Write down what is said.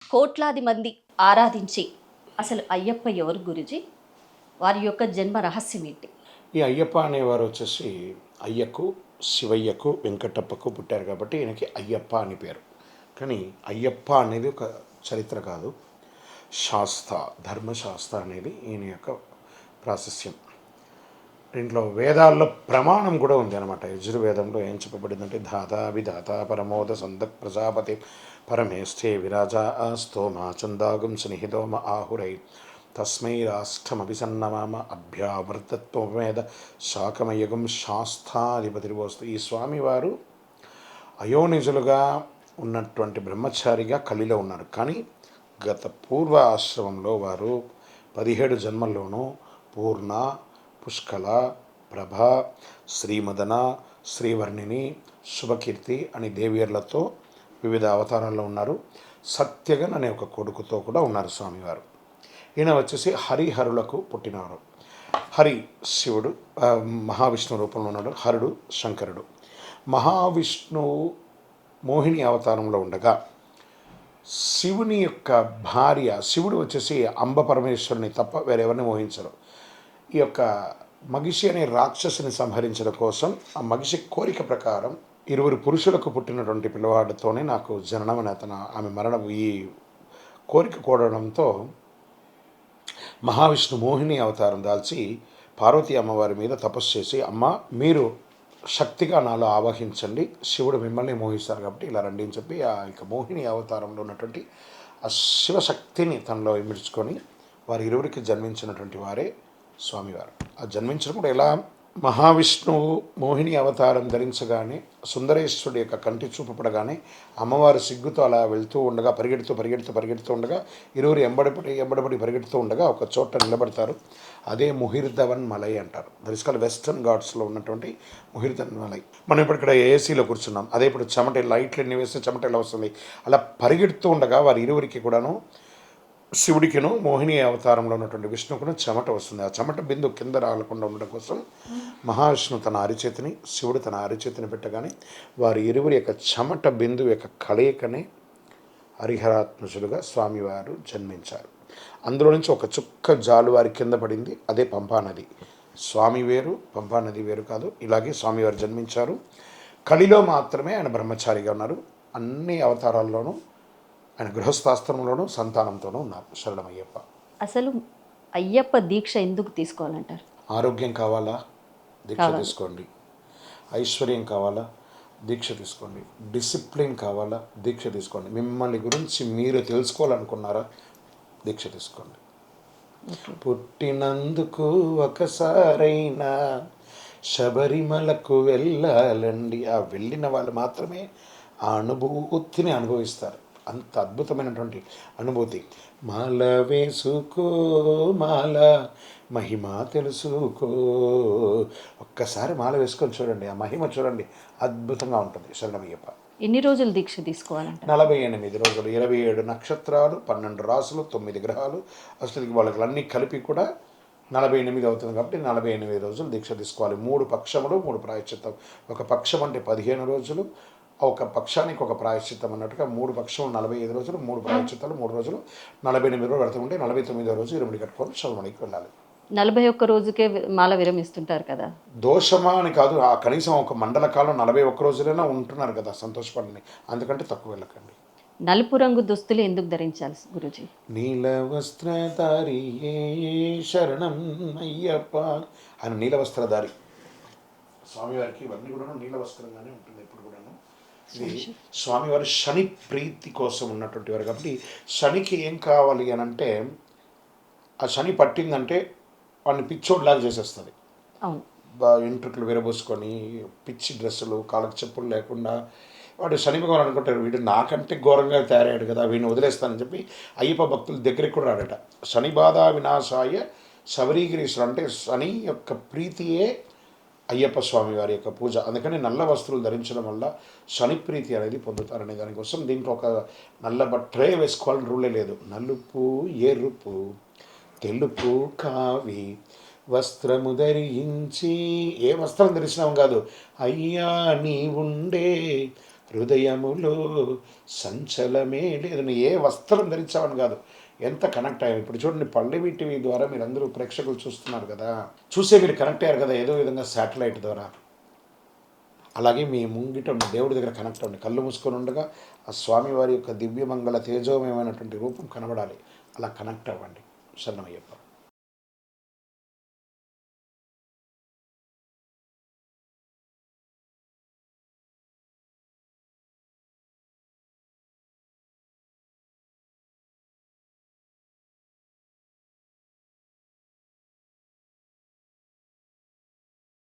కోట్లాది మంది ఆరాధించి అసలు అయ్యప్ప ఎవరు గురుజీ? వారి యొక్క జన్మ రహస్యం ఏంటి? ఈ అయ్యప్ప అనేవారు వచ్చేసి అయ్యకు, శివయ్యకు, వెంకటప్పకు పుట్టారు కాబట్టి ఈయనకి అయ్యప్ప అని పేరు. కానీ అయ్యప్ప అనేది ఒక చరిత్ర కాదు, శాస్త్ర, ధర్మశాస్త్ర అనేది ఈయన యొక్క ప్రాశస్యం. దీంట్లో వేదాల్లో ప్రమాణం కూడా ఉంది అనమాట. యజుర్వేదంలో ఏం చెప్పబడిందంటే ధాతా విధాత పరమోద సందక్ ప్రజాపతి పరమేష్ఠే విరాజా స్తోమ చందాగం స్నేహితోమ ఆహురై తస్మై రాష్ట్రమభిసన్నమామ అభ్యావర్తత్వమేద శాకమయగం శాస్త్రాధిపతివస్తు. ఈ స్వామివారు అయోనిజులుగా ఉన్నటువంటి బ్రహ్మచారిగా కలిలో ఉన్నారు. కానీ గత పూర్వ ఆశ్రమంలో వారు 17 జన్మల్లోనూ పూర్ణ, పుష్కల, ప్రభ, శ్రీమదన, శ్రీవర్ణిని, శుభకీర్తి అని దేవియర్లతో వివిధ అవతారాల్లో ఉన్నారు. సత్యగన్ అనే ఒక కొడుకుతో కూడా ఉన్నారు స్వామివారు. ఈయన వచ్చేసి హరిహరులకు పుట్టినవారు. హరి శివుడు, మహావిష్ణు రూపంలో ఉన్నాడు. హరుడు శంకరుడు. మహావిష్ణువు మోహిని అవతారంలో ఉండగా శివుని యొక్క భార్య, శివుడు వచ్చేసి అంబ పరమేశ్వరుని తప్ప వేరెవరిని మోహించరు. ఈ యొక్క మగిషి అనే రాక్షసుని సంహరించడం కోసం ఆ మగిషి కోరిక ప్రకారం 20 పురుషులకు పుట్టినటువంటి పిల్లవాడితోనే నాకు జననం అని ఆమె మరణం ఈ కోరిక కోరడంతో మహావిష్ణు మోహిని అవతారం దాల్చి పార్వతీ అమ్మవారి మీద తపస్సు చేసి, అమ్మ మీరు శక్తిగా నాలో ఆవహించండి, శివుడు మిమ్మల్ని మోహిస్తారు కాబట్టి ఇలా రండి అని చెప్పి ఆ యొక్క మోహిని అవతారంలో ఉన్నటువంటి ఆ శివశక్తిని తనలో ఇమిడ్చుకొని వారి ఇరువురికి జన్మించినటువంటి వారే స్వామివారు. ఆ జన్మించడం కూడా ఎలా? మహావిష్ణువు మోహిని అవతారం ధరించగానే సుందరేశ్వరుడి యొక్క కంటి చూపు పడగానే అమ్మవారు సిగ్గుతో అలా వెళ్తూ ఉండగా పరిగెడుతూ ఉండగా ఇరువురు ఎంబడబడి పరిగెడుతూ ఉండగా ఒక చోట నిలబడతారు. అదే ముహిర్ధవన్ మలై అంటారు. దట్ వెస్టర్న్ ఘాట్స్లో ఉన్నటువంటి ముహిర్ధవన్ మలై. మనం ఇప్పుడు ఇక్కడ ఏసీలో కూర్చున్నాం. అదే ఇప్పుడు చెమట లైట్లు ఎన్ని వేస్తే చెమట ఎలా వస్తుంది, అలా పరిగెడుతూ ఉండగా వారి ఇరువురికి కూడాను శివుడికిను మోహిని అవతారంలో ఉన్నటువంటి విష్ణువుకును చెమట వస్తుంది. ఆ చెమట బిందు కింద రాలకుండా ఉండడం కోసం మహావిష్ణు తన అరిచేతిని, శివుడు తన అరిచేతిని పెట్టగానే వారి ఇరువురి యొక్క చెమట బిందు యొక్క కలయికనే హరిహరాత్మజులుగా స్వామివారు జన్మించారు. అందులో నుంచి ఒక చుక్క జాలు వారి కింద పడింది. అదే పంపానది. స్వామి వేరు, పంపానది వేరు కాదు. ఇలాగే స్వామివారు జన్మించారు. కలిలో మాత్రమే ఆయన బ్రహ్మచారిగా ఉన్నారు. అన్ని అవతారాల్లోనూ ఆయన గృహస్థాశ్రమంలోనూ సంతానంతోనూ ఉన్నారు. శరణమయ్యప్ప. అసలు అయ్యప్ప దీక్ష ఎందుకు తీసుకోవాలంటారు? ఆరోగ్యం కావాలా? దీక్ష తీసుకోండి. ఐశ్వర్యం కావాలా? దీక్ష తీసుకోండి. డిసిప్లిన్ కావాలా? దీక్ష తీసుకోండి. మిమ్మల్ని గురించి మీరు తెలుసుకోవాలనుకున్నారా? దీక్ష తీసుకోండి. పుట్టినందుకు ఒకసారైనా శబరిమలకు వెళ్ళాలండి. ఆ వెళ్ళిన వాళ్ళు మాత్రమే ఆ అనుభూతిని అనుభవిస్తారు. అంత అద్భుతమైనటువంటి అనుభూతి. మాల వేసుకో మాల మహిమ తెలుసుకో. ఒక్కసారి మాల వేసుకొని చూడండి, ఆ మహిమ చూడండి, అద్భుతంగా ఉంటుంది. శరణమయ్యప్ప. ఎన్ని రోజులు దీక్ష తీసుకోవాలంట? 48 రోజులు, 27 నక్షత్రాలు, 12 రాసులు, 9 గ్రహాలు, అసలు వాళ్ళకి అన్నీ కలిపి కూడా 48 అవుతుంది. కాబట్టి 48 రోజులు దీక్ష తీసుకోవాలి. 3 పక్షములు 3 ప్రాయశ్చిత్తం. ఒక పక్షం అంటే 15 రోజులు, ఒక పక్షానికి ఒక ప్రాయశ్చిత్తం అన్నట్టుగా 3 పక్షములు 45 రోజులు, 3 ప్రాయశ్చిత్తాలు 3 రోజులు, 48 రోజులు పెడుతూ ఉంటే 49వ రోజు ఇరుముడి కట్టుకొని శబరిమలకి వెళ్ళాలి. 41 రోజుకే మాల విరమిస్తుంటారు కదా. దోషమా అని కాదు, ఆ కనీసం ఒక మండల కాలం 41 రోజులైనా ఉంటున్నారు కదా, సంతోషపడండి. అందుకంటే తక్కువ వెళ్ళకండి. నలుపు రంగు దుస్తులు ఎందుకు ధరించాలి గురుజీ? నీల వస్త్రధారి శరణం అయ్యప్ప. ఆయన నీల వస్త్రధారి. స్వామివారికి ఇవన్నీ కూడా నీల వస్త్రంగానే ఉంటుంది ఎప్పుడు కూడాను. ఇది స్వామివారి శని ప్రీతి కోసం ఉన్నటువంటి వారు కాబట్టి శనికి ఏం కావాలి అని అంటే, ఆ శని పట్టిందంటే వాడిని పిచ్చోడ్లాగా చేసేస్తుంది. అవును. ఎంట్రుకలు విరబోసుకొని పిచ్చి డ్రెస్సులు, కాళ్ళకి చెప్పులు లేకుండా వాడు శని భగవాన్ అనుకుంటారు, వీడు నాకంటే ఘోరంగా తయారయ్యాడు కదా, వీడిని వదిలేస్తానని చెప్పి అయ్యప్ప భక్తుల దగ్గరికి కూడా రాడట. శని బాధ వినాశాయ శబరిగిరీశ్వరు అంటే శని యొక్క ప్రీతియే అయ్యప్ప స్వామి వారి యొక్క పూజ. అందుకని నల్ల వస్తువులు ధరించడం వల్ల శని ప్రీతి అనేది పొందుతారనే దానికోసం దీంట్లో ఒక నల్ల బట్టరే వేసుకోవాలని రూలే లేదు. నలుపు, ఎరుపు, తెలుపు, కావి వస్త్రము ధరించి, ఏ వస్త్రం ధరించినాం కాదు, అయ్యా నీ ఉండే హృదయములో సంచలమే లేదు. నువ్వు ఏ వస్త్రం ధరించావని కాదు, ఎంత కనెక్ట్ అయ్యావు. ఇప్పుడు చూడండి, పల్లవి టీవీ ద్వారా మీరు అందరూ ప్రేక్షకులు చూస్తున్నారు కదా, చూసే మీరు కనెక్ట్ అయ్యారు కదా ఏదో విధంగా శాటిలైట్ ద్వారా. అలాగే మీ ముంగిట ఉన్న దేవుడి దగ్గర కనెక్ట్ అవ్వండి. కళ్ళు మూసుకొని ఉండగా ఆ స్వామివారి యొక్క దివ్యమంగళ తేజోమయమైనటువంటి రూపం కనబడాలి. అలా కనెక్ట్ అవ్వండి. శరణమయ్యప్ప.